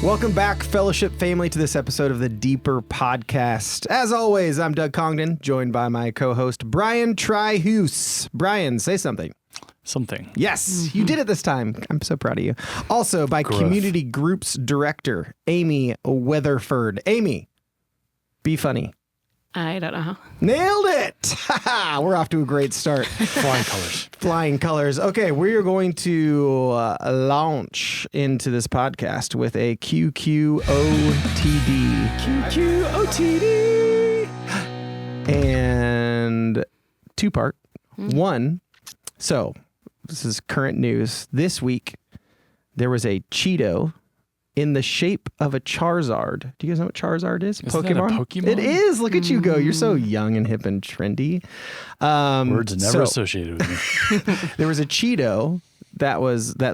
Welcome back, Fellowship family, to this episode of the Deeper Podcast. As always, I'm Doug Congdon, joined by my co-host, Brian Tryhus. Brian, say something. Something. Yes, you did it this time. I'm so proud of you. Also, by Community Groups Director, Amy Weatherford. Amy, be funny. I don't know. Nailed it! We're off to a great start. Flying colors. Flying colors. Okay, we are going to launch into this podcast with a QQOTD. QQOTD! And two-part. One, so this is current news. This week, there was a Cheeto in the shape of a Charizard. Do you guys know what Charizard is? Isn't that a Pokemon? It is. Look at you go. You're so young and hip and trendy. Words never associated with me. There was a Cheeto that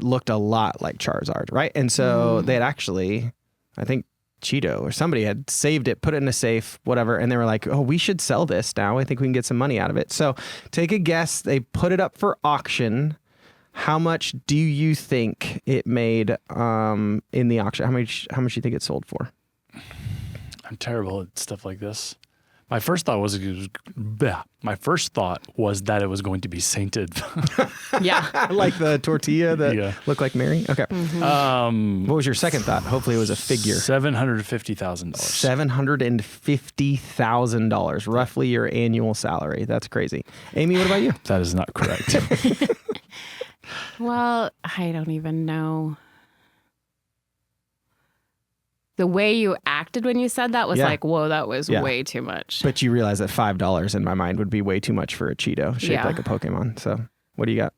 looked a lot like Charizard, right? And so they had actually, I think Cheeto or somebody had saved it, put it in a safe, whatever, and they were like, oh, we should sell this now. I think we can get some money out of it. So take a guess. They put it up for auction. How much do you think it made in the auction? How much do you think it sold for? I'm terrible at stuff like this. My first thought was that it was going to be sainted. Yeah. Like the tortilla that looked like Mary? Okay. Mm-hmm. What was your second thought? Hopefully it was a figure. $750,000. $750,000, roughly your annual salary. That's crazy. Amy, what about you? That is not correct. Well, I don't even know. The way you acted when you said that was like, whoa, that was way too much. But you realize that $5 in my mind would be way too much for a Cheeto shaped like a Pokemon. So what do you got?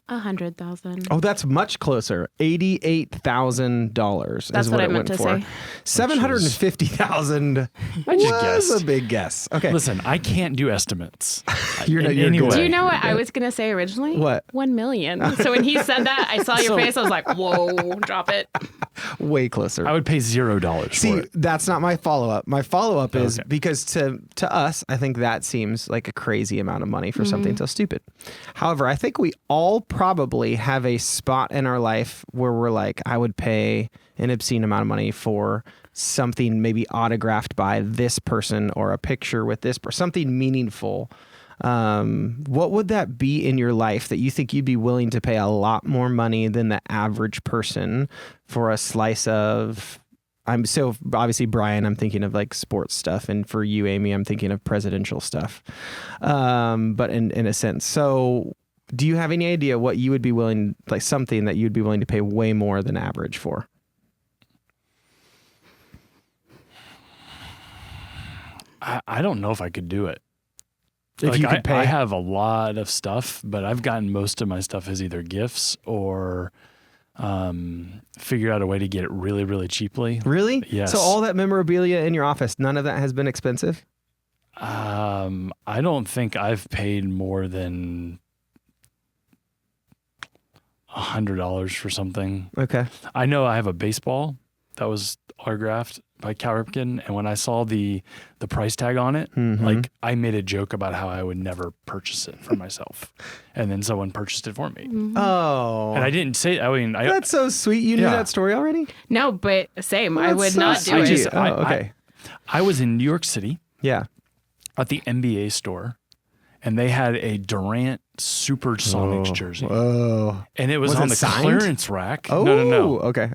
100,000. Oh, that's much closer. $88,000 That's is what I it meant went to for. say. 750,000 I just guessed. was a big guess. Okay. Listen, I can't do estimates. You're anyway. good. Do you know what I was going to say originally? What? 1 million. So when he said that, I saw your face. I was like, whoa, drop it. Way closer. I would pay $0 See, for it. that's not my follow-up. My follow-up is because to us, I think that seems like a crazy amount of money for something so stupid. However, I think we all probably have a spot in our life where we're like, I would pay an obscene amount of money for something maybe autographed by this person or a picture with this person, something meaningful. What would that be in your life that you think you'd be willing to pay a lot more money than the average person for a slice of? So obviously, Brian, I'm thinking of like sports stuff, and for you, Amy, I'm thinking of presidential stuff. But in a sense, so do you have any idea what you would be willing, like something that you'd be willing to pay way more than average for? I don't know if I could do it. If you could pay. I have a lot of stuff, but I've gotten most of my stuff as either gifts or figured out a way to get it really, really cheaply. Really? Yes. So all that memorabilia in your office, none of that has been expensive? I don't think I've paid more than $100 for something. Okay. I know I have a baseball that was autographed by Cal Ripken, and when I saw the price tag on it, like I made a joke about how I would never purchase it for myself, and then someone purchased it for me. Oh. And I didn't say. I mean, That's so sweet. You knew that story already? No, but same. Well, I would so not do sweet. it. Okay. I was in New York City Yeah. at the NBA store, and they had a Durant Supersonics jersey, Oh. and it was Was on it the signed? clearance rack. Oh. No. Okay.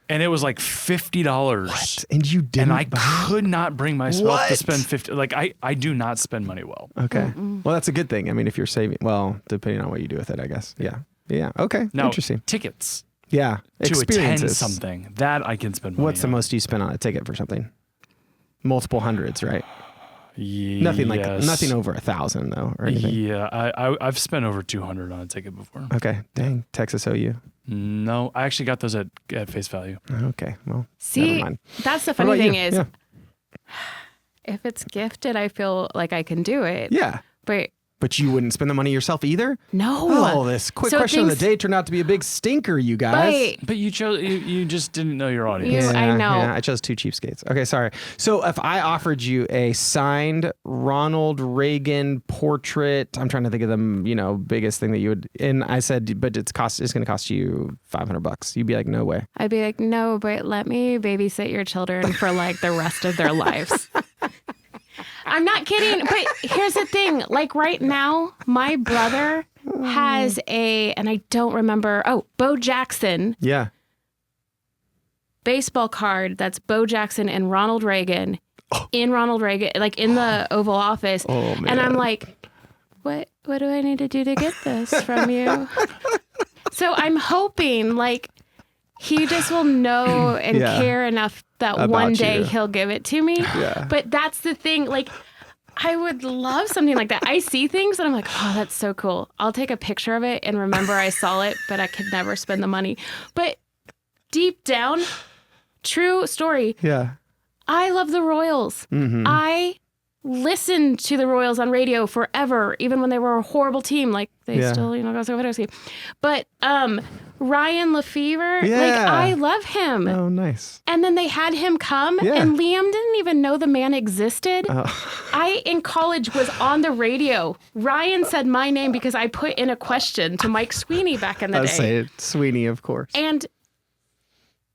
And it was like $50. What? And you didn't And I buy could not bring myself to What? spend 50. Like I do not spend money well. Okay. Well, that's a good thing. I mean, if you're saving, well, depending on what you do with it, I guess. Yeah. Okay. Now, Interesting. tickets Yeah. to attend Experiences. something that I can spend money What's the on. most you spend on a ticket for something? Multiple hundreds, right? Nothing over 1,000 though, or anything. Yeah, I've spent over 200 on a ticket before. Okay. Dang. Texas OU. No, I actually got those at face value. Okay. Well, See, never mind. that's the What funny about thing you? is, Yeah. if it's gifted, I feel like I can do it. Yeah. But But you wouldn't spend the money yourself either? No. Oh, this quick question of the day turned out to be a big stinker, you guys. But you chose. You just didn't know your audience. I know. Yeah, I chose 2 cheapskates. Okay, sorry. So if I offered you a signed Ronald Reagan portrait, I'm trying to think of the biggest thing that you would, and I said, but it's going to cost you $500. You'd be like, no way. I'd be like, no, but let me babysit your children for like the rest of their lives. I'm not kidding, but here's the thing. Like right now, my brother has and I don't remember, Bo Jackson. Yeah. Baseball card that's Bo Jackson and Ronald Reagan in Ronald Reagan, like in the Oval Office. Oh, man. And I'm like, what do I need to do to get this from you? So I'm hoping like he just will know and care enough that about one day you. he'll give it to me. Yeah. But that's the thing. Like, I would love something like that. I see things and I'm like, oh, that's so cool. I'll take a picture of it and remember I saw it, but I could never spend the money. But deep down, true story. Yeah. I love the Royals. Mm-hmm. I listened to the Royals on radio forever, even when they were a horrible team. Like they still, go to a game. But Ryan Lefevre, like I love him. Oh, nice. And then they had him come, and Liam didn't even know the man existed. I, in college, was on the radio. Ryan said my name because I put in a question to Mike Sweeney back in the day. I'll say it, Sweeney, of course. And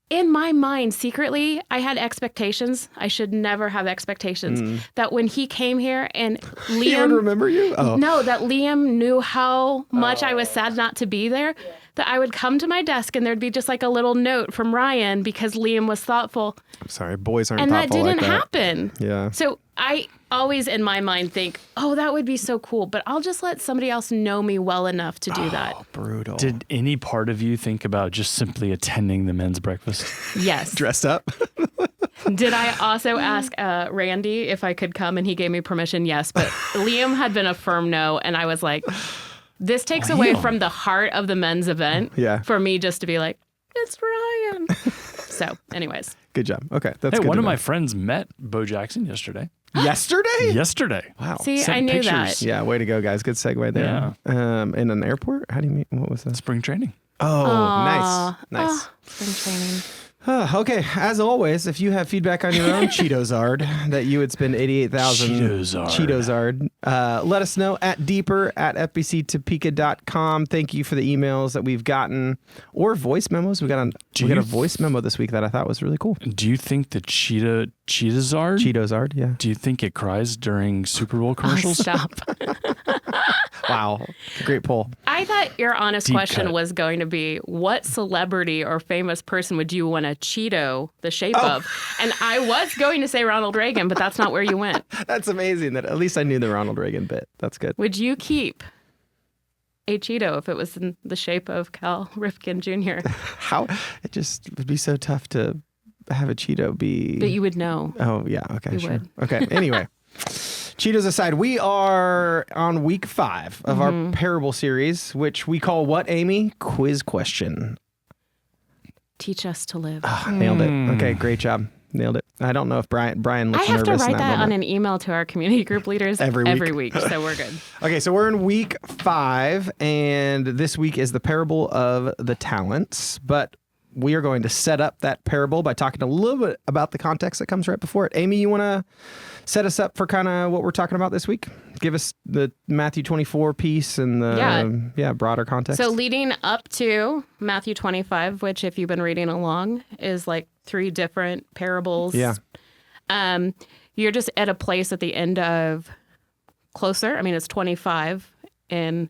in my mind, secretly, I had expectations. I should never have expectations. That when he came here and Liam... He would remember you? Oh. No, that Liam knew how much I was sad not to be there. Yeah. That I would come to my desk and there'd be just like a little note from Ryan because Liam was thoughtful. I'm sorry, boys aren't and thoughtful like that. And that didn't happen. Yeah. So I always in my mind think, oh, that would be so cool, but I'll just let somebody else know me well enough to do that. Brutal. Did any part of you think about just simply attending the men's breakfast? Yes. Dressed up? Did I also ask Randy if I could come and he gave me permission? Yes. But Liam had been a firm no. And I was like, this takes away from the heart of the men's event for me just to be like, it's Ryan. So anyways. Good job. Okay. That's good. One of my friends met Bo Jackson yesterday. Yesterday? Yesterday. Wow. See, Sent I knew pictures. that. Yeah, way to go, guys. Good segue there. Yeah. In an airport? How do you mean? What was that? Spring training. Oh, Aww. nice. Spring training. Okay, as always, if you have feedback on your own Cheetozard that you would spend 88,000 Cheetozard, let us know at deeper@fbctopeka.com. Thank you for the emails that we've gotten or voice memos. We got a voice memo this week that I thought was really cool. Do you think the Cheetozard? Cheetozard, yeah. Do you think it cries during Super Bowl commercials? Stop. Wow, great poll. I thought your honest Deep question cut. was going to be, what celebrity or famous person would you want to Cheeto the shape of? And I was going to say Ronald Reagan, but that's not where you went. That's amazing that at least I knew the Ronald Reagan bit. That's good. Would you keep a Cheeto if it was in the shape of Cal Ripken Jr.? How? It just would be so tough to have a Cheeto be... But you would know. Oh, yeah. Okay, You sure. would. Okay, anyway. Cheetos aside, we are on week 5 of our parable series, which we call what, Amy? Quiz question. Teach us to live. Nailed it. Okay, great job. Nailed it. I don't know if Brian looks I have nervous to write in that moment. on an email to our community group leaders every week, so we're good. Okay, so we're in week 5, and this week is the parable of the talents, but we are going to set up that parable by talking a little bit about the context that comes right before it. Amy, you want to set us up for kind of what we're talking about this week? Give us the Matthew 24 piece and the broader context. So leading up to Matthew 25, which if you've been reading along is like 3 different parables. Yeah. You're just at a place at the end of closer. I mean, it's 25 in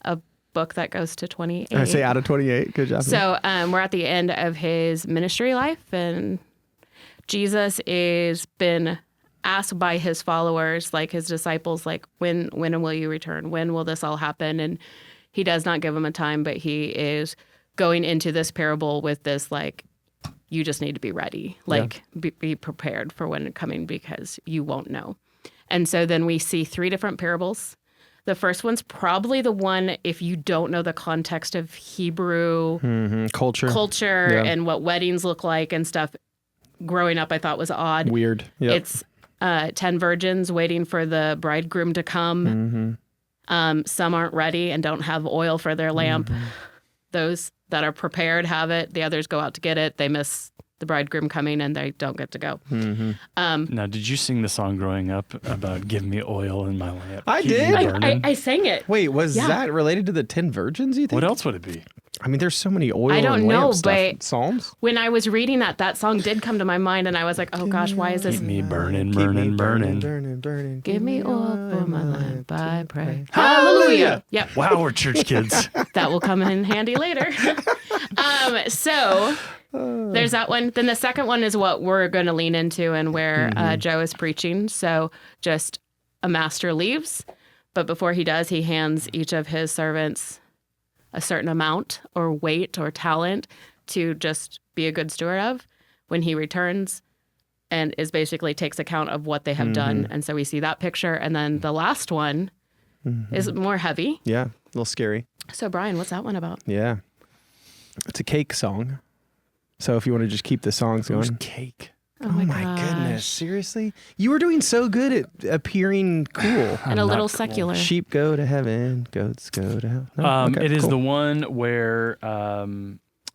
a book that goes to 28. I say out of 28. Good job. So we're at the end of his ministry life, and Jesus is been asked by his followers, like his disciples, like, when will you return? When will this all happen? And he does not give them a time, but he is going into this parable with this, like, you just need to be ready, like be prepared for when it's coming because you won't know. And so then we see 3 different parables. The first one's probably the one, if you don't know the context of Hebrew culture and what weddings look like and stuff, growing up I thought was odd. Weird. Yep. It's 10 virgins waiting for the bridegroom to come. Some aren't ready and don't have oil for their lamp. Those that are prepared have it. The others go out to get it. They miss the bridegroom coming and they don't get to go. Now, did you sing the song growing up about give me oil in my lamp? I Keep me did. burning"? I sang it. Wait, was that related to the 10 virgins, you think? What else would it be? I mean, there's so many oil I don't and lamp know, stuff. but Psalms? when I was reading that song did come to my mind, and I was like, oh gosh, why is this? Keep me burning, Keep me burning, burning. burning. Give me oil for my lamp, I pray. Hallelujah! Yep. Wow, we're church kids. That will come in handy later. So there's that one. Then the second one is what we're going to lean into and where Joe is preaching. So just a master leaves, but before he does, he hands each of his servants a certain amount or weight or talent to just be a good steward of when he returns, and is basically takes account of what they have done. And so we see that picture. And then the last one is more heavy. Yeah, a little scary. So Brian, what's that one about? Yeah. It's a cake song. So if you want to just keep the songs Who's going. cake? Oh my gosh. goodness. Seriously? You were doing so good at appearing cool. And a I'm little not cool. secular. Sheep go to heaven, goats go to hell. No? Okay, It is cool. the one where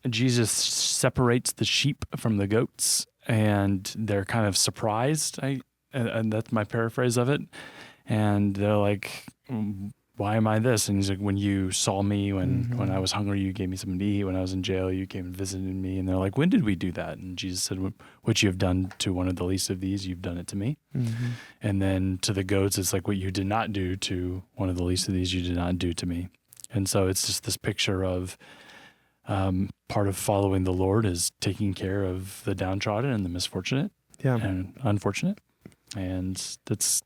Jesus separates the sheep from the goats, and they're kind of surprised. And that's my paraphrase of it. And they're like, why am I this? And he's like, when you saw me, when I was hungry, you gave me something to eat. When I was in jail, you came and visited me. And they're like, when did we do that? And Jesus said, what you have done to one of the least of these, you've done it to me. And then to the goats, it's like, what you did not do to one of the least of these, you did not do to me. And so it's just this picture of part of following the Lord is taking care of the downtrodden and the misfortunate and unfortunate. And that's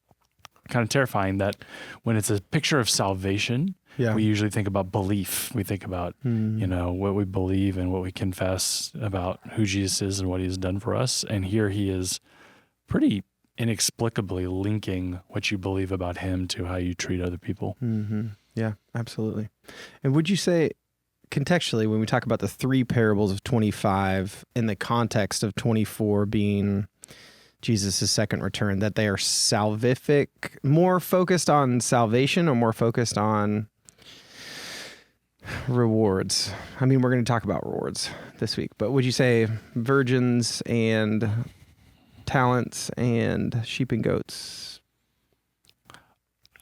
kind of terrifying that when it's a picture of salvation, we usually think about belief. We think about, what we believe and what we confess about who Jesus is and what he has done for us. And here he is pretty inexplicably linking what you believe about him to how you treat other people. Yeah, absolutely. And would you say, contextually, when we talk about the three parables of 25 in the context of 24 being Jesus' second return, that they are salvific, more focused on salvation or more focused on rewards? I mean, we're going to talk about rewards this week, but would you say virgins and talents and sheep and goats?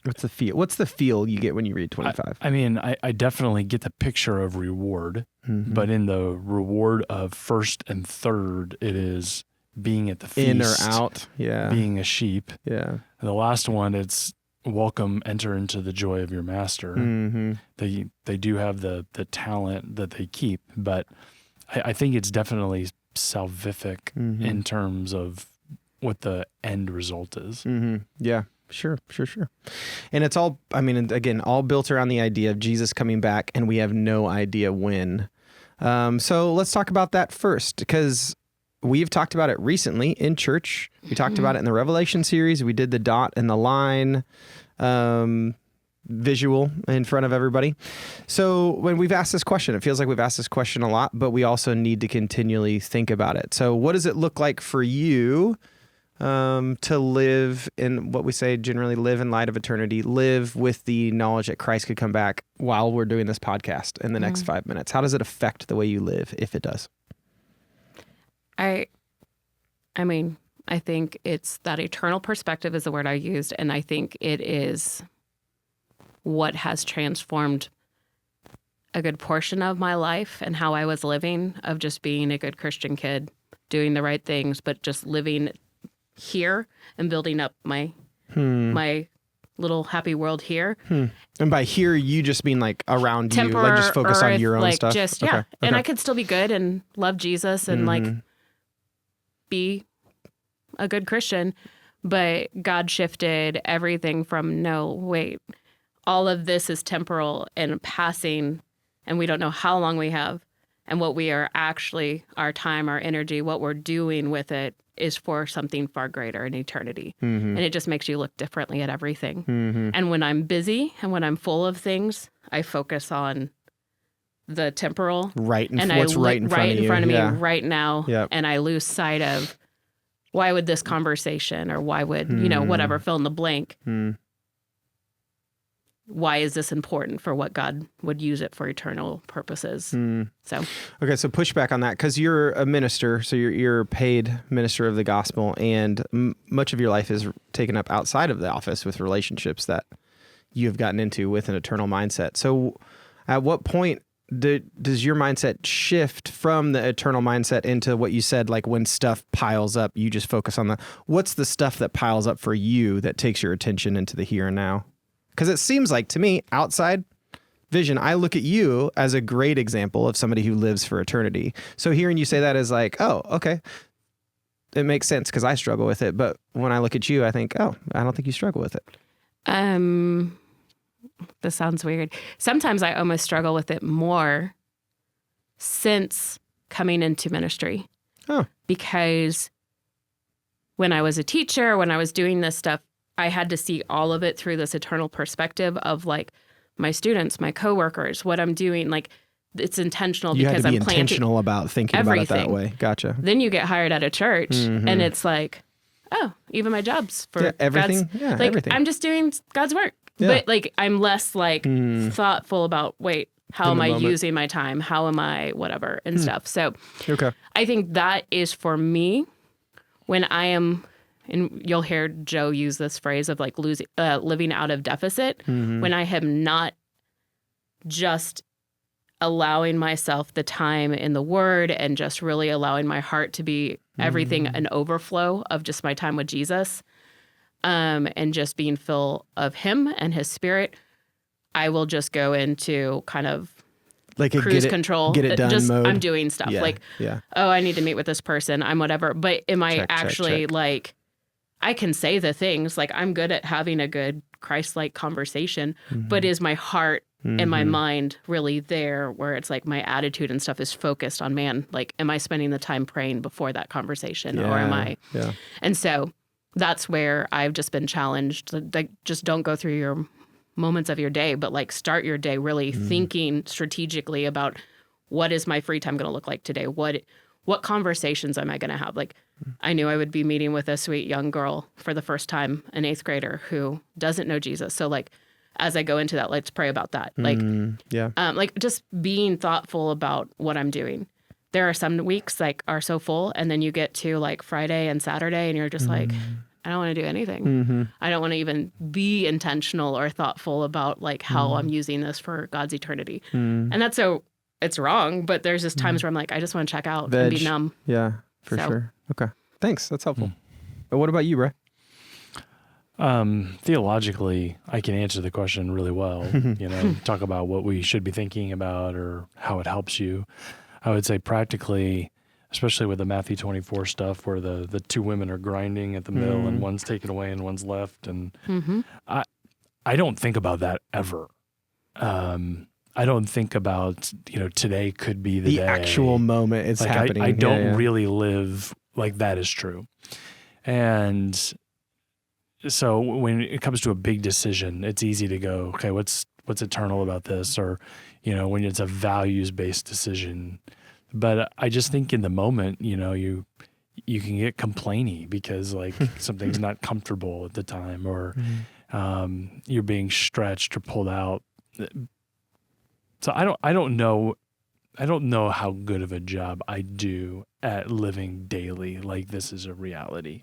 What's the feel? What's the feel you get when you read 25? I definitely get the picture of reward, but in the reward of first and third, it is being at the feast, in or out, being a sheep. Yeah. And the last one, it's welcome, enter into the joy of your master. They do have the talent that they keep, but I think it's definitely salvific in terms of what the end result is. Yeah. Sure. And it's all, again, all built around the idea of Jesus coming back, and we have no idea when. So let's talk about that first, because we've talked about it recently in church. We talked about it in the Revelation series. We did the dot and the line visual in front of everybody. So when we've asked this question, it feels like we've asked this question a lot, but we also need to continually think about it. So what does it look like for you to live in what we say generally, live in light of eternity, live with the knowledge that Christ could come back while we're doing this podcast in the next 5 minutes? How does it affect the way you live, if it does? I think it's that eternal perspective is the word I used, and I think it is what has transformed a good portion of my life and how I was living, of just being a good Christian kid, doing the right things, but just living here and building up my little happy world here. And by here, you just mean like around you, like just focus on your own stuff? Just, yeah. Okay. And I could still be good and love Jesus and like be a good Christian, but God shifted everything from, no, wait, all of this is temporal and passing, and we don't know how long we have, and what we are actually, our time, our energy, what we're doing with it is for something far greater in eternity. And it just makes you look differently at everything. And when I'm busy and when I'm full of things, I focus on the temporal. Right in front of me right now. Yep. And I lose sight of why would this conversation or why would, whatever, fill in the blank why is this important for what God would use it for eternal purposes? So, okay, so push back on that, because you're a minister, so you're a paid minister of the gospel, and much of your life is taken up outside of the office with relationships that you have gotten into with an eternal mindset. So at what point does your mindset shift from the eternal mindset into what you said, like when stuff piles up, you just focus on what's the stuff that piles up for you that takes your attention into the here and now? Because it seems like, to me, outside vision, I look at you as a great example of somebody who lives for eternity. So hearing you say that is like, oh, okay, it makes sense because I struggle with it. But when I look at you, I think, oh, I don't think you struggle with it. This sounds weird. Sometimes I almost struggle with it more since coming into ministry. Oh. Because when I was a teacher, when I was doing this stuff, I had to see all of it through this eternal perspective of like my students, my coworkers, what I'm doing. Like, it's intentional you because had to be I'm intentional about thinking everything. About it that way. Gotcha. Then you get hired at a church and it's like, oh, even my job's for everything. God's, yeah, like, everything. I'm just doing God's work. Yeah. But like, I'm less like thoughtful about, how am I moment. using my time? How am I whatever and stuff. So okay. I think that is for me when I am, and you'll hear Joe use this phrase of like living out of deficit, when I am not just allowing myself the time in the Word and just really allowing my heart to be everything, an overflow of just my time with Jesus. And just being full of Him and His Spirit, I will just go into kind of like cruise control. Get it done mode. I'm doing stuff oh, I need to meet with this person. I'm whatever. But am I actually check. like, I can say the things, like I'm good at having a good Christ-like conversation, but is my heart and my mind really there where it's like my attitude and stuff is focused on, man, like, am I spending the time praying before that conversation or am I? Yeah. And so that's where I've just been challenged. Like, just don't go through your moments of your day, but like start your day really thinking strategically about what is my free time going to look like today? What conversations am I going to have? Like, I knew I would be meeting with a sweet young girl for the first time, an 8th grader who doesn't know Jesus. So like, as I go into that, let's pray about that. Like, like just being thoughtful about what I'm doing. There are some weeks like are so full, and then you get to like Friday and Saturday and you're just like, I don't want to do anything. I don't want to even be intentional or thoughtful about like how I'm using this for God's eternity. And that's it's wrong, but there's just times where I'm like, I just want to check out and be numb. Yeah, for sure. Okay. Thanks. That's helpful. But what about you, Ray? Theologically, I can answer the question really well, talk about what we should be thinking about or how it helps you. I would say practically, especially with the Matthew 24 stuff where the two women are grinding at the mill and one's taken away and one's left. And I don't think about that ever. I don't think about, today could be the day. Actual moment it's like happening. I don't really live like that is true. And so when it comes to a big decision, it's easy to go, okay, what's eternal about this? Or, when it's a values-based decision. But I just think in the moment, you can get complainy because like something's not comfortable at the time, or you're being stretched or pulled out. So I don't know how good of a job I do at living daily like this is a reality,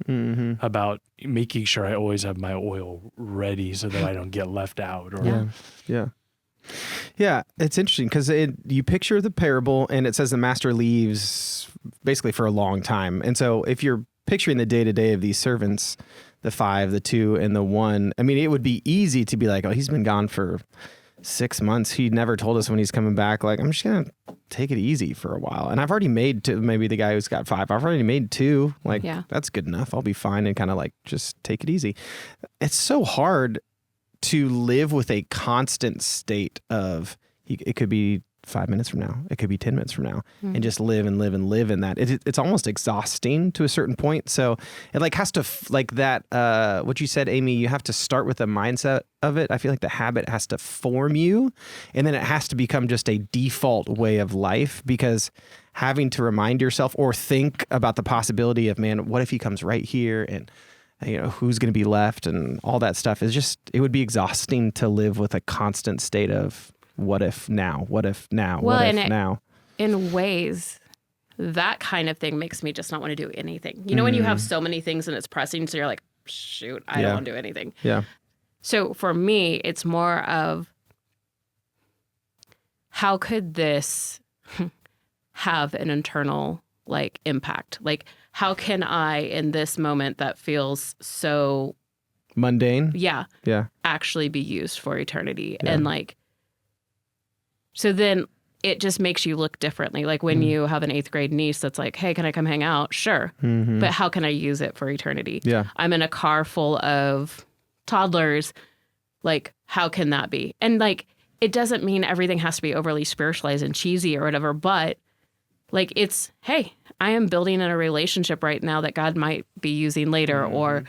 about making sure I always have my oil ready so that I don't get left out. Or Yeah, it's interesting because you picture the parable and it says the master leaves basically for a long time. And so if you're picturing the day-to-day of these servants, the 5, the 2, and the 1, I mean, it would be easy to be like, oh, he's been gone for 6 months. He never told us when he's coming back. Like, I'm just going to take it easy for a while. And I've already made 2, maybe the guy who's got 5, I've already made 2. Like, that's good enough. I'll be fine and kind of like just take it easy. It's so hard to live with a constant state of, it could be 5 minutes from now, it could be 10 minutes from now, and just live and live and live in that. It's almost exhausting to a certain point. So it like has to, like that, what you said, Amy, you have to start with the mindset of it. I feel like the habit has to form you, and then it has to become just a default way of life, because having to remind yourself or think about the possibility of, man, what if he comes right here? And who's going to be left and all that stuff is just, it would be exhausting to live with a constant state of what if now, what if now, well, what if now. In ways, that kind of thing makes me just not want to do anything. When you have so many things and it's pressing, so you're like, shoot, I don't want to do anything. Yeah. So for me, it's more of how could this have an internal impact? How can I, in this moment that feels so mundane, actually be used for eternity? Yeah. And so then it just makes you look differently. When you have an 8th grade niece that's like, hey, can I come hang out? Sure. But how can I use it for eternity? Yeah. I'm in a car full of toddlers. How can that be? And it doesn't mean everything has to be overly spiritualized and cheesy or whatever, but it's, hey, I am building in a relationship right now that God might be using later, or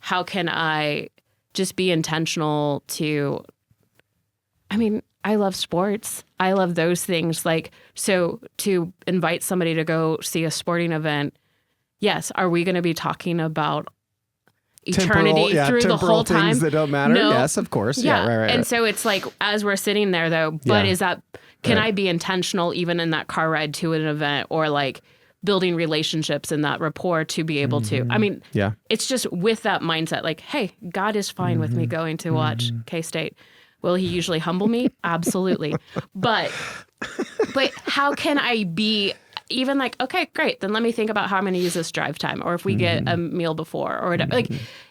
how can I just be intentional to, I love sports. I love those things. So to invite somebody to go see a sporting event, yes, are we going to be talking about eternity through the whole time? Things that don't matter? No. Yes, of course. Yeah, right. And so it's as we're sitting there though, but is that, can I be intentional even in that car ride to an event, or building relationships and that rapport to be able to, it's just with that mindset, hey, God is fine with me going to watch K-State. Will he usually humble me? Absolutely. But how can I be even okay, great. Then let me think about how I'm going to use this drive time, or if we get a meal before or whatever.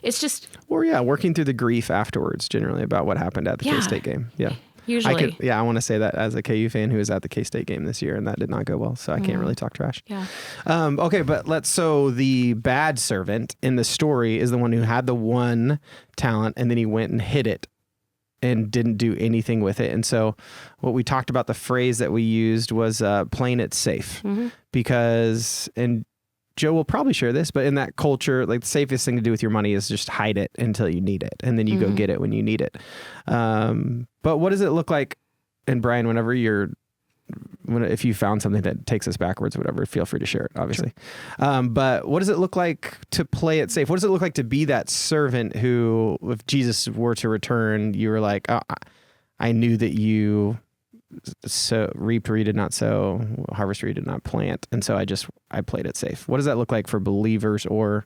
It's just. Or working through the grief afterwards, generally, about what happened at the K-State game. Yeah. Usually. I want to say that as a KU fan who was at the K-State game this year, and that did not go well. So I can't really talk trash. Yeah. Okay, but so the bad servant in the story is the one who had the one talent, and then he went and hid it and didn't do anything with it. And so what we talked about, the phrase that we used was playing it safe, because, and Joe will probably share this, but in that culture, the safest thing to do with your money is just hide it until you need it. And then you go get it when you need it. But what does it look like? And Brian, if you found something that takes us backwards, whatever, feel free to share it, obviously. Sure. But what does it look like to play it safe? What does it look like to be that servant who, if Jesus were to return, you were like, oh, I knew that you reaped where you did not sow, harvest where you did not plant. And so I played it safe. What does that look like for believers or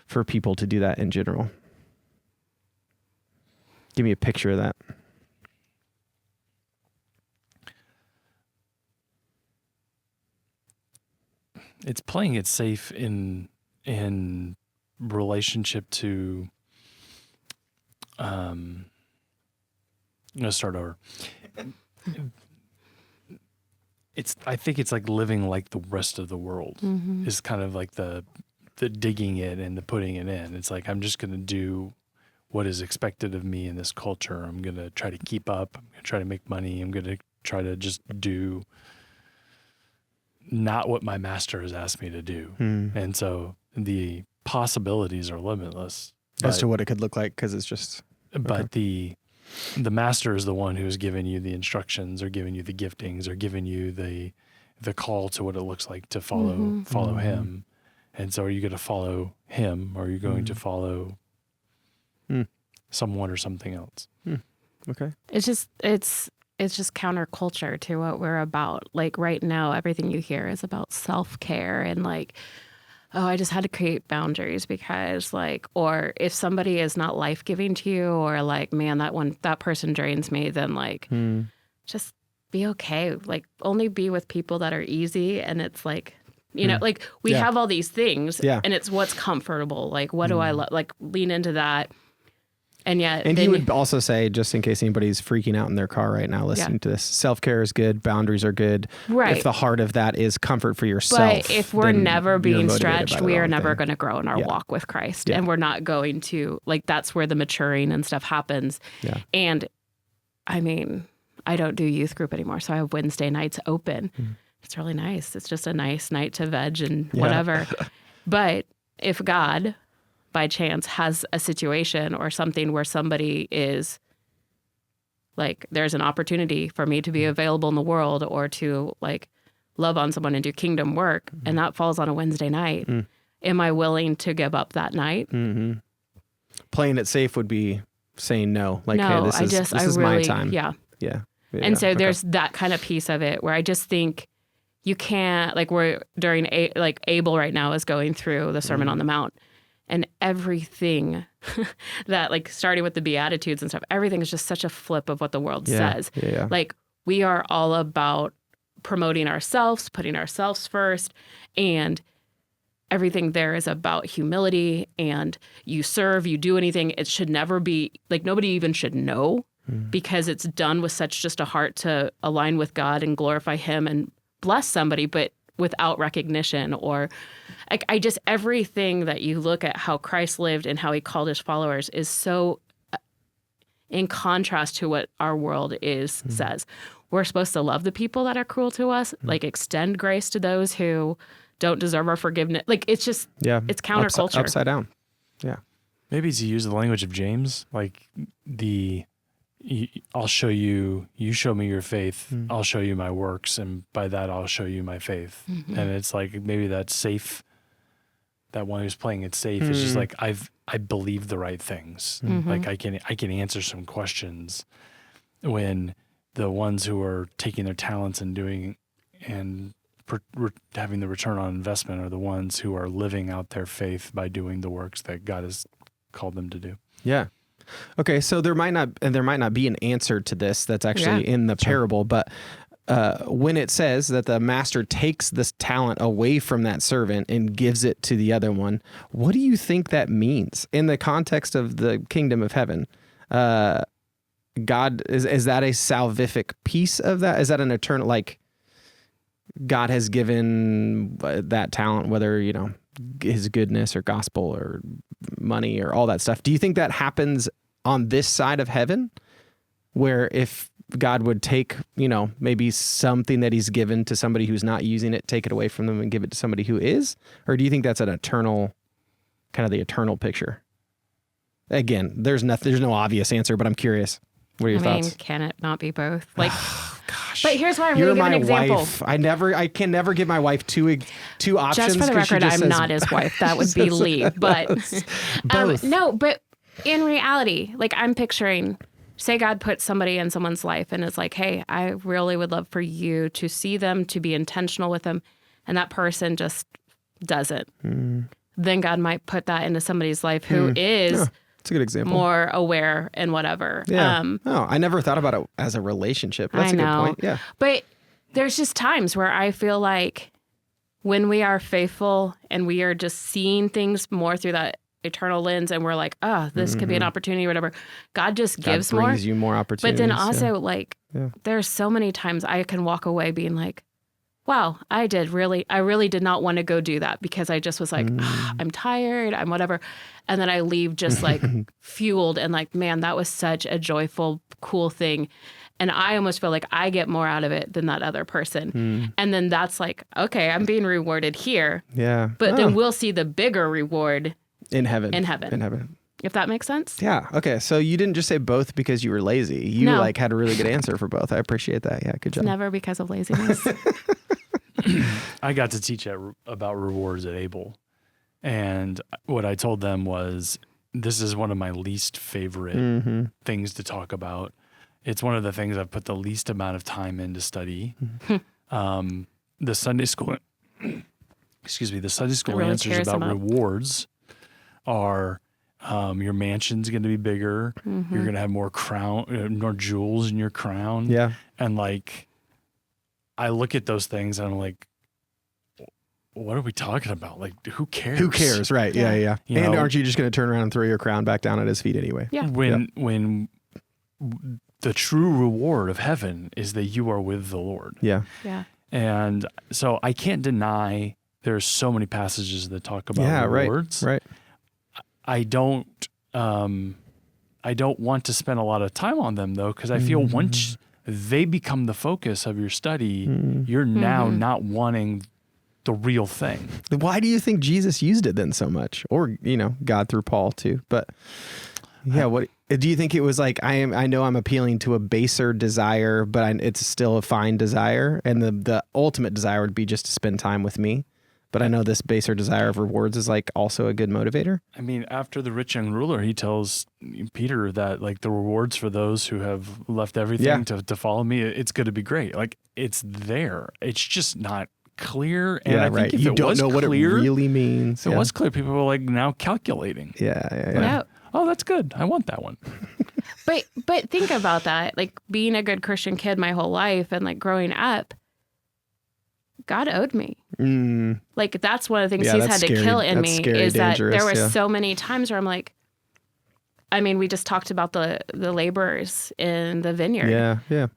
for people to do that in general? Give me a picture of that. It's playing it safe in relationship to, I'm going to start over. I think it's living like the rest of the world is kind of the digging it and the putting it in. It's I'm just going to do what is expected of me in this culture. I'm going to try to keep up. I'm going to try to make money. I'm going to try to just do not what my master has asked me to do. And so the possibilities are limitless. As to what it could look like, because it's just... But the master is the one who's given you the instructions, or given you the giftings, or given you the call to what it looks like to follow him. And so are you going to follow him, or are you going to follow someone or something else? Okay. It's just counterculture to what we're about. Right now, everything you hear is about self-care and oh, I just had to create boundaries because or if somebody is not life-giving to you, or man, that person drains me, then just be okay. Only be with people that are easy. And it's we have all these things and it's what's comfortable. What do I lean into that. And yet, and he would also say, just in case anybody's freaking out in their car right now listening to this, self-care is good, boundaries are good. Right. If the heart of that is comfort for yourself. But if we're never being stretched, we are never going to grow in our walk with Christ. And we're not going to, that's where the maturing and stuff happens. Yeah. And I don't do youth group anymore, so I have Wednesday nights open. It's really nice. It's just a nice night to veg and whatever. But if God, by chance, has a situation or something where somebody is there's an opportunity for me to be available in the world, or to love on someone and do kingdom work, and that falls on a Wednesday night, am I willing to give up that night? Playing it safe would be saying no. Like, no, hey, this is my time. Yeah. Yeah. And so there's that kind of piece of it where I just think you can't, like we're during, like Abel right now is going through the Sermon on the Mount, and everything that, like, starting with the Beatitudes and stuff, everything is just such a flip of what the world says. Yeah. Like, we are all about promoting ourselves, putting ourselves first, and everything there is about humility, and you serve, you do anything. It should never be, like, nobody even should know, because it's done with such just a heart to align with God and glorify him and bless somebody, but without recognition. Or like, everything that you look at how Christ lived and how he called his followers is so in contrast to what our world says. We're supposed to love the people that are cruel to us, like extend grace to those who don't deserve our forgiveness. Like, it's just, it's counterculture. Upside down. Yeah. Maybe to use the language of James, like I'll show you, you show me your faith, I'll show you my works, and by that I'll show you my faith. And it's like, maybe that safe, that one who's playing it safe is just like, I believe the right things. Like, I can answer some questions, when the ones who are taking their talents and doing and having the return on investment are the ones who are living out their faith by doing the works that God has called them to do. Yeah. Okay, so there might not be an answer to this that's actually in the parable, but when it says that the master takes this talent away from that servant and gives it to the other one, what do you think that means in the context of the kingdom of heaven? God, is that a salvific piece of that? Is that an eternal, like, God has given that talent, whether, his goodness or gospel or money or all that stuff? Do you think that happens on this side of heaven, where if God would take, maybe something that he's given to somebody who's not using it, take it away from them and give it to somebody who is? Or do you think that's an eternal, kind of the eternal picture? Again, there's no obvious answer, but I'm curious. What are your thoughts? Can it not be both? Like, gosh. But here's why I'm going to give an example. Wife. I can never give my wife two options. Just for the record, I'm not his wife. That would be Lee. But both. No, but in reality, like, I'm picturing, say God puts somebody in someone's life and is like, hey, I really would love for you to see them, to be intentional with them, and that person just doesn't. Then God might put that into somebody's life who is... That's a good example. More aware and whatever. Yeah. I never thought about it as a relationship. That's a good point. Yeah. But there's just times where I feel like when we are faithful and we are just seeing things more through that eternal lens, and we're like, this could be an opportunity or whatever, God just gives more. God brings you more opportunities. But then also, there's so many times I can walk away being like, wow, I really did not want to go do that, because I just was like, I'm tired, I'm whatever. And then I leave just like fueled and like, man, that was such a joyful, cool thing. And I almost feel like I get more out of it than that other person. And then that's like, okay, I'm being rewarded here. Yeah. But then we'll see the bigger reward in heaven. If that makes sense. Yeah. Okay. So you didn't just say both because you were lazy. You had a really good answer for both. I appreciate that. Yeah. Good job. Never because of laziness. I got to teach about rewards at Abel. And what I told them was, this is one of my least favorite things to talk about. It's one of the things I've put the least amount of time in to study. The Sunday school, answers about rewards are, your mansion's going to be bigger. You're going to have more more jewels in your crown. Yeah. And like, I look at those things and I'm like, what are we talking about? Like, who cares? Who cares? Right. Yeah. You and know, aren't you just going to turn around and throw your crown back down at his feet anyway? Yeah. When the true reward of heaven is that you are with the Lord. Yeah. And so I can't deny there's so many passages that talk about rewards. Right. I don't want to spend a lot of time on them though, because I feel once they become the focus of your study, you're now not wanting the real thing. Why do you think Jesus used it then so much? Or, God through Paul too. But yeah, what do you think it was like? I know I'm appealing to a baser desire, but it's still a fine desire. And the ultimate desire would be just to spend time with me. but I know this baser desire of rewards is like also a good motivator. I mean, after the rich young ruler, he tells Peter that like the rewards for those who have left everything to follow me, it's going to be great. Like it's there. It's just not clear. And I think if you it don't was know what it clear, really means. If it was clear, people were like now calculating. Yeah. Oh, that's good. I want that one. But think about that. Like being a good Christian kid my whole life and like growing up, God owed me. Like that's one of the things he's had to kill in me is that there were so many times where I'm like, I mean, we just talked about the laborers in the vineyard. Yeah.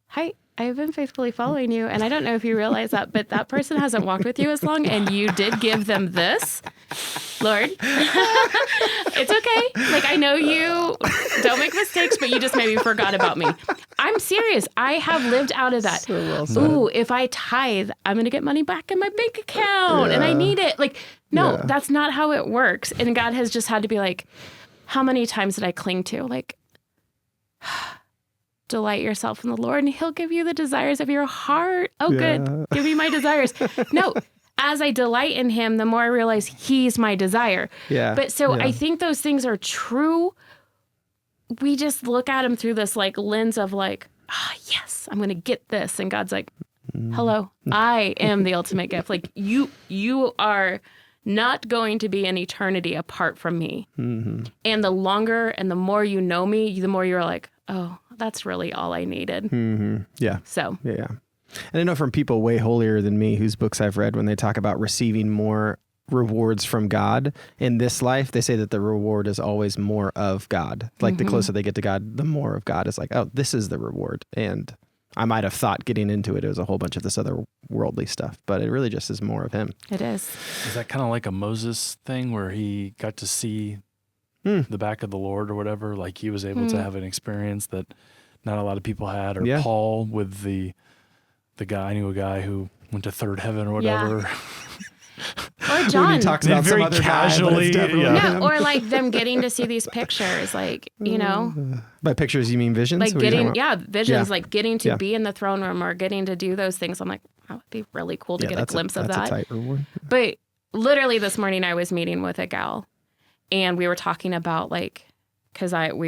Hi, I've been faithfully following you, and I don't know if you realize that, but that person hasn't walked with you as long, and you did give them this. Lord, it's okay. Like, I know you don't make mistakes, but you just maybe forgot about me. I'm serious. I have lived out of that. So well said. Ooh, if I tithe, I'm going to get money back in my bank account, and I need it. Like, no, that's not how it works. And God has just had to be like, how many times did I cling to? Like, delight yourself in the Lord and he'll give you the desires of your heart. Oh, good. Give me my desires. No, as I delight in him, the more I realize he's my desire. But so I think those things are true. We just look at him through this like lens of like, yes, I'm going to get this. And God's like, hello, I am the ultimate gift. Like you are not going to be an eternity apart from me. And the longer and the more you know me, the more you're like, oh, that's really all I needed. Yeah. So. Yeah. And I know from people way holier than me whose books I've read, when they talk about receiving more rewards from God in this life, they say that the reward is always more of God. Like the closer they get to God, the more of God is like, oh, this is the reward. And I might have thought getting into it was a whole bunch of this other worldly stuff, but it really just is more of him. It is. Is that kind of like a Moses thing where he got to see the back of the Lord or whatever? Like he was able to have an experience that not a lot of people had, or Paul with the guy, I knew a guy who went to third heaven or whatever. Or John. He talks about very some other casually. No, or like them getting to see these pictures, like, you know. By pictures, you mean visions? Like getting, visions, like getting to be in the throne room or getting to do those things. I'm like, that would be really cool to get a glimpse of that. That's a tight reward. But literally this morning I was meeting with a gal and we were talking about like, because I'm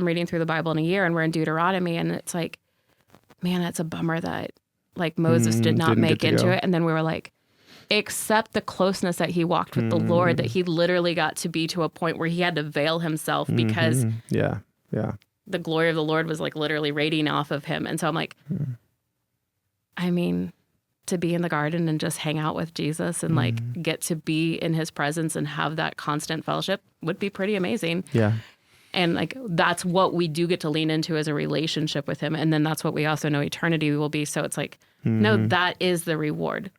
reading through the Bible in a year and we're in Deuteronomy and it's like, man, that's a bummer that like Moses did not make into it. And then we were like, except the closeness that he walked with the Lord, that he literally got to be to a point where he had to veil himself because the glory of the Lord was like literally radiating off of him. And so I'm like, I mean, to be in the garden and just hang out with Jesus and like get to be in his presence and have that constant fellowship would be pretty amazing. Yeah. And like, that's what we do get to lean into as a relationship with him. And then that's what we also know eternity will be. So it's like, no, that is the reward.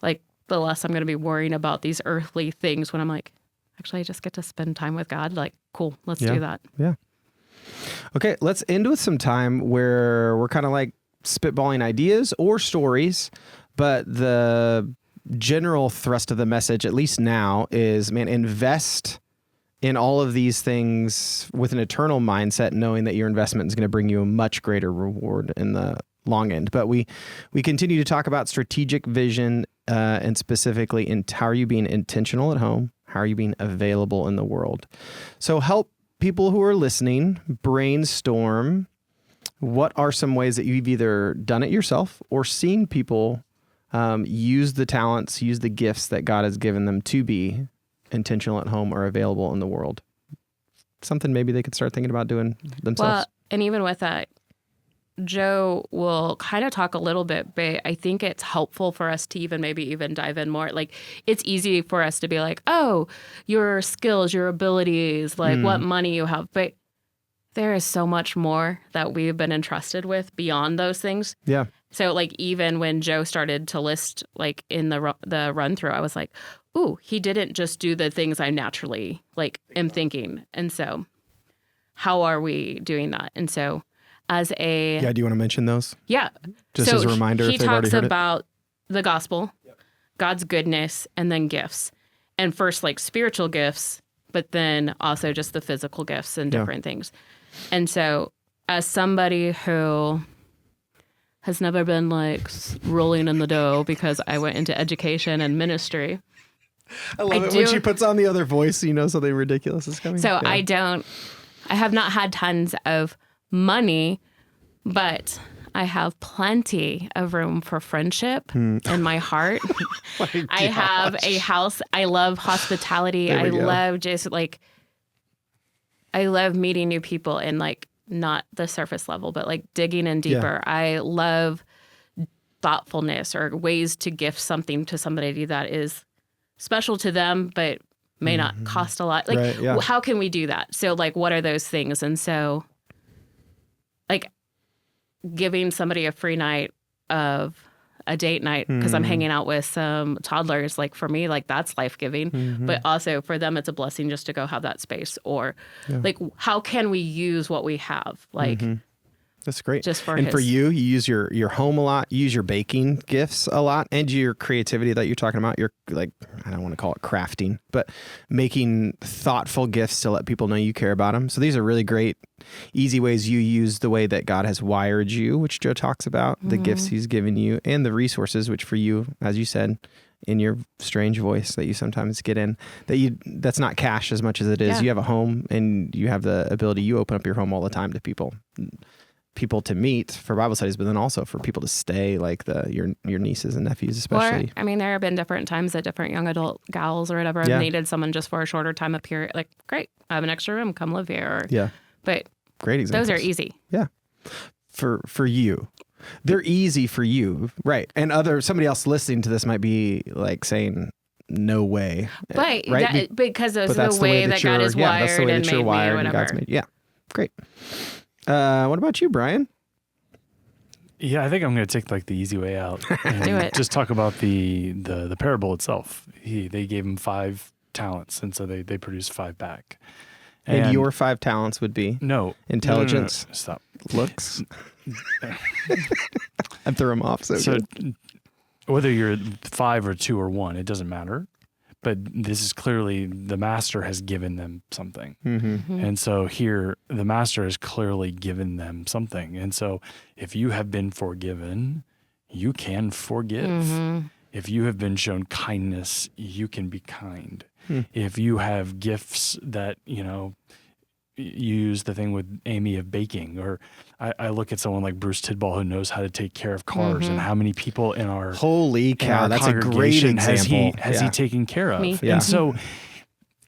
Like the less I'm going to be worrying about these earthly things when I'm like, actually I just get to spend time with God. Like, cool, let's do that. Yeah. Okay. Let's end with some time where we're kind of like spitballing ideas or stories, but the general thrust of the message, at least now, is, man, invest in all of these things with an eternal mindset, knowing that your investment is going to bring you a much greater reward in the long end. But we continue to talk about strategic vision and specifically in how are you being intentional at home? How are you being available in the world? So help people who are listening brainstorm what are some ways that you've either done it yourself or seen people use the talents, use the gifts that God has given them to be intentional at home or available in the world. Something maybe they could start thinking about doing themselves. Well, and even with that, Joe will kind of talk a little bit, but I think it's helpful for us to maybe dive in more. Like, it's easy for us to be like, oh, your skills, your abilities, like what money you have. But there is so much more that we've been entrusted with beyond those things. Yeah. So like, even when Joe started to list like in the run through, I was like, ooh, he didn't just do the things I naturally like am thinking. And so how are we doing that? And so do you want to mention those? Yeah. Just as a reminder, if they've already heard it. He talks about the gospel, God's goodness, and then gifts. And first, like spiritual gifts, but then also just the physical gifts and different things. And so as somebody who has never been like rolling in the dough because I went into education and ministry. I love it when she puts on the other voice so you know something ridiculous is coming. So I have not had tons of money, but I have plenty of room for friendship in my heart. I have a house. I love hospitality. I love just like, I love meeting new people and like not the surface level, but like digging in deeper. Yeah. I love thoughtfulness or ways to gift something to somebody that is special to them, but may not cost a lot. Like, how can we do that? So like, what are those things? And so like giving somebody a free night of a date night because I'm hanging out with some toddlers, like for me, like that's life-giving, but also for them, it's a blessing just to go have that space or like, how can we use what we have? Like, that's great. Just for for you use your home a lot, you use your baking gifts a lot, and your creativity that you're talking about. You're like, I don't want to call it crafting, but making thoughtful gifts to let people know you care about them. So these are really great, easy ways you use the way that God has wired you, which Joe talks about, the gifts he's given you, and the resources, which for you, as you said, in your strange voice that you sometimes get in, that's not cash as much as it is. Yeah. You have a home and you have the ability, you open up your home all the time to people to meet for Bible studies, but then also for people to stay, like your nieces and nephews especially. Or, I mean, there have been different times that different young adult gals or whatever have needed someone just for a shorter time of period. Like, great, I have an extra room, come live here. But great examples. Those are easy. Yeah. For you. They're easy for you. Right. And somebody else listening to this might be like saying, no way. But right? Because of the way that God is wired that's the way and that you're made wired me, whatever. And God's made. Yeah. Great. What about you, Brian? Yeah, I think I'm going to take like the easy way out. And do it. Just talk about the parable itself. They gave him 5 talents, and so they produced 5 back. And your 5 talents would be intelligence, no. Stop, looks. I threw him off. So good. Whether you're 5 or 2 or 1, it doesn't matter. But this is clearly the master has given them something. And so here, the master has clearly given them something. And so if you have been forgiven, you can forgive. If you have been shown kindness, you can be kind. If you have gifts that, use the thing with Amy of baking, or I look at someone like Bruce Tidball who knows how to take care of cars, and how many people in our holy cow, that's a great example. Has he taken care of? Me. Yeah. And so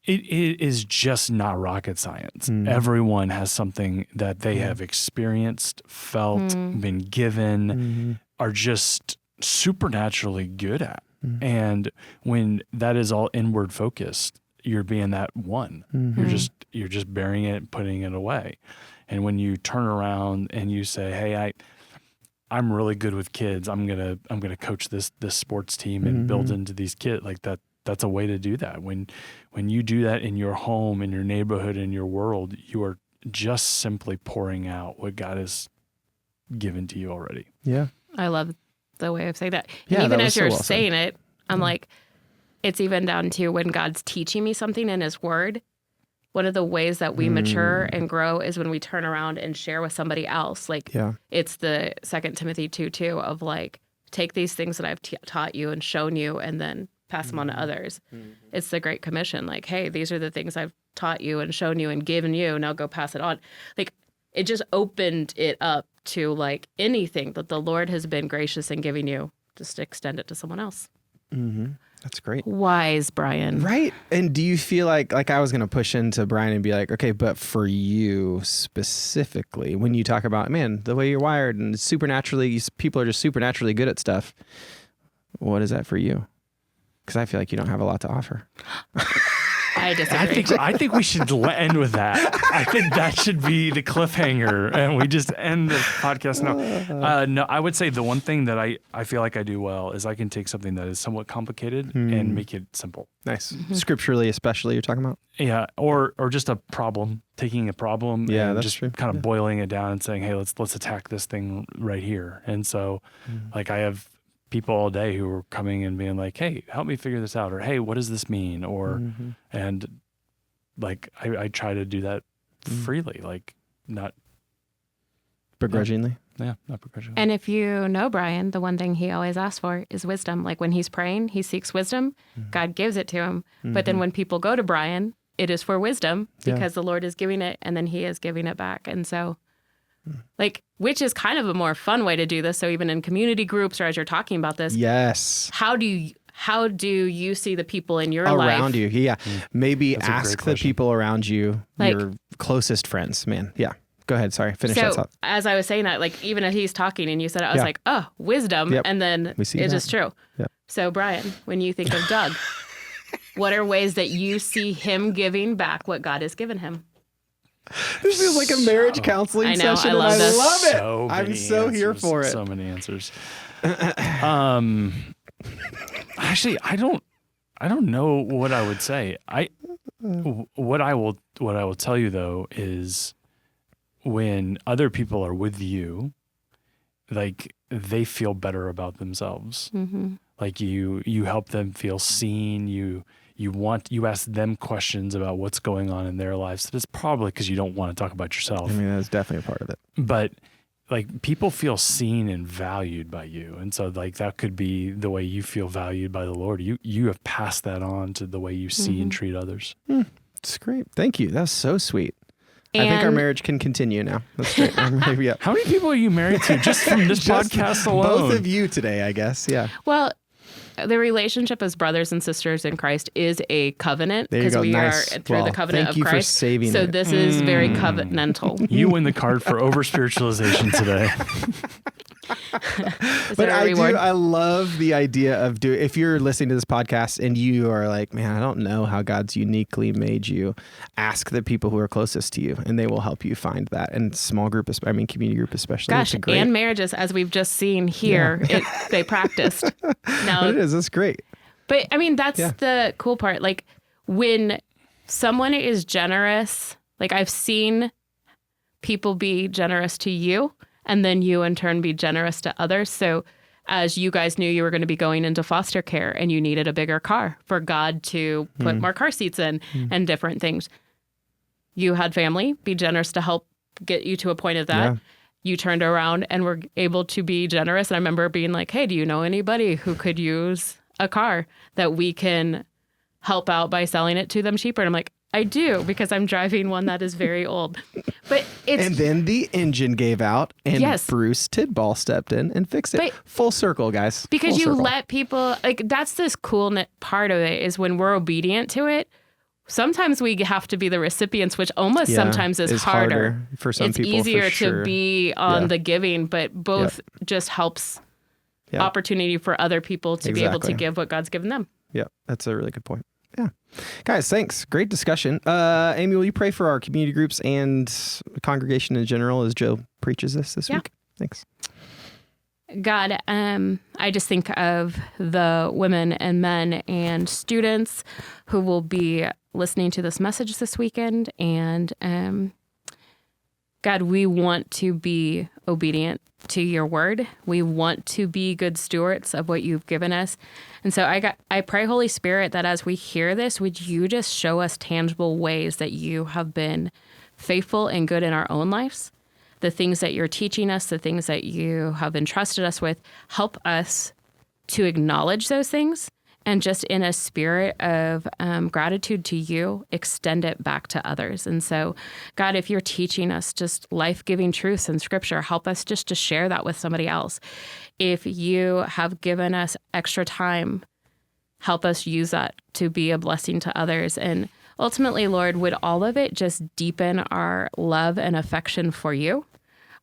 it is just not rocket science. Everyone has something that they have experienced, felt, been given, are just supernaturally good at. And when that is all inward focused, you're being that one. You're just burying it and putting it away. And when you turn around and you say, "Hey, I'm really good with kids. I'm gonna coach this sports team and build into these kids," like that's a way to do that. When you do that in your home, in your neighborhood, in your world, you are just simply pouring out what God has given to you already. Yeah. I love the way of saying that. And even as you're saying it, I'm like, it's even down to when God's teaching me something in his word. One of the ways that we mature and grow is when we turn around and share with somebody else. Like it's the 2 Timothy 2:2 of like, take these things that I've taught you and shown you and then pass them on to others. It's the Great Commission. Like, hey, these are the things I've taught you and shown you and given you. Now go pass it on. Like, it just opened it up to like anything that the Lord has been gracious in giving you, just extend it to someone else. That's great. Wise, Brian. Right. And do you feel like I was going to push into Brian and be like, okay, but for you specifically, when you talk about, man, the way you're wired and supernaturally, people are just supernaturally good at stuff. What is that for you? Because I feel like you don't have a lot to offer. I disagree. I think we should end with that. I think that should be the cliffhanger, and we just end the podcast now. No, I would say the one thing that I feel like I do well is I can take something that is somewhat complicated and make it simple. Nice. Scripturally, especially, you're talking about? Yeah, or just a problem, taking a problem and that's just true. kind of boiling it down and saying, hey, let's attack this thing right here. And so, like, I have people all day who are coming and being like, hey, help me figure this out, or hey, what does this mean? Or and like I try to do that freely, like not begrudgingly. Yeah, not begrudgingly. And if you know Brian, the one thing he always asks for is wisdom. Like when he's praying, he seeks wisdom. God gives it to him. But then when people go to Brian, it is for wisdom because the Lord is giving it and then he is giving it back. And so like, which is kind of a more fun way to do this. So even in community groups or as you're talking about this, yes. How do you see the people in your life around you? Yeah. Maybe That's ask the people around you, like, your closest friends, man. Yeah. Go ahead. Sorry. Finish that thought. As I was saying that, like even as he's talking and you said it, I was like, oh, wisdom. Yep. And then it is true. Yep. So Brian, when you think of Doug, what are ways that you see him giving back what God has given him? This feels like a marriage counseling session, I and this. I love it. So I'm so here for it. So many answers. Actually, I don't know what I would say. What I will tell you though is when other people are with you, like they feel better about themselves. Mm-hmm. Like you help them feel seen. You ask them questions about what's going on in their lives. That's probably because you don't want to talk about yourself. I mean, that's definitely a part of it. But like people feel seen and valued by you. And so like that could be the way you feel valued by the Lord. You have passed that on to the way you see and treat others. It's great. Thank you. That was so sweet. I think our marriage can continue now. That's great. Maybe, yeah. How many people are you married to just from this podcast alone? Both of you today, I guess. Yeah. Well, the relationship as brothers and sisters in Christ is a covenant because we are through the covenant of Christ. Thank you for saving it. This is very covenantal. You win the card for over spiritualization today. But I love the idea of if you're listening to this podcast and you are like, man, I don't know how God's uniquely made you, ask the people who are closest to you and they will help you find that. And small group, community group especially. Gosh, and marriages, as we've just seen here, they practiced. Now it is. That's great. But I mean, that's the cool part. Like when someone is generous, like I've seen people be generous to you and then you in turn be generous to others. So as you guys knew you were going to be going into foster care and you needed a bigger car for God to put more car seats in and different things, you had family be generous to help get you to a point of that. Yeah. You turned around and were able to be generous. And I remember being like, hey, do you know anybody who could use a car that we can help out by selling it to them cheaper? And I'm like, I do, because I'm driving one that is very old. But and then the engine gave out and Bruce Tidball stepped in and fixed it. Full circle, guys. Because you let people, like, that's this cool part of it is when we're obedient to it, sometimes we have to be the recipients, which almost sometimes is harder for some people. It's easier to be on the giving, but both just helps opportunity for other people to be able to give what God's given them. Yeah, that's a really good point. Yeah. Guys, thanks. Great discussion. Amy, will you pray for our community groups and congregation in general as Joe preaches this week? Thanks. God, I just think of the women and men and students who will be listening to this message this weekend. And God, we want to be obedient to your word. We want to be good stewards of what you've given us. And so I pray, Holy Spirit, that as we hear this, would you just show us tangible ways that you have been faithful and good in our own lives? The things that you're teaching us, the things that you have entrusted us with, help us to acknowledge those things and just in a spirit of gratitude to you, extend it back to others. And so, God, if you're teaching us just life-giving truths in Scripture, help us just to share that with somebody else. If you have given us extra time, help us use that to be a blessing to others. And ultimately, Lord, would all of it just deepen our love and affection for you,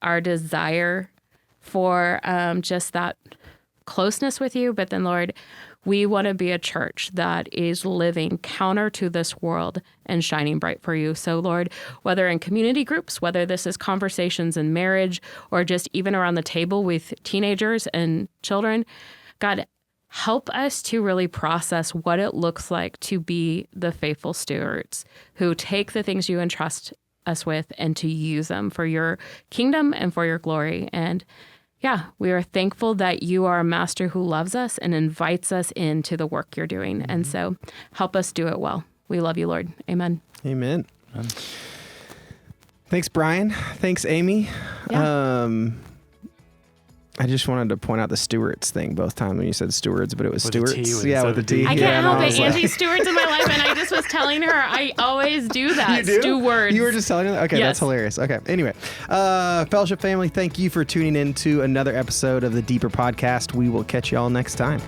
our desire for just that closeness with you. But then, Lord, we want to be a church that is living counter to this world and shining bright for you. So, Lord, whether in community groups, whether this is conversations in marriage, or just even around the table with teenagers and children, God, help us to really process what it looks like to be the faithful stewards who take the things you entrust us with and to use them for your kingdom and for your glory. And yeah, we are thankful that you are a master who loves us and invites us into the work you're doing. And so help us do it well. We love you, Lord. Amen. Amen. Thanks, Brian. Thanks, Amy. Yeah. I just wanted to point out the Stewarts thing both times when you said stewards, but it was With a Stewarts. T, With a T. I Yeah, can't and help was it. like- Angie Stewart's in my life, and I just was telling her I always do that. You do? Stewards. You were just telling her that? Okay, Yes. that's hilarious. Okay, anyway, Fellowship family, thank you for tuning in to another episode of the Deeper Podcast. We will catch you all next time.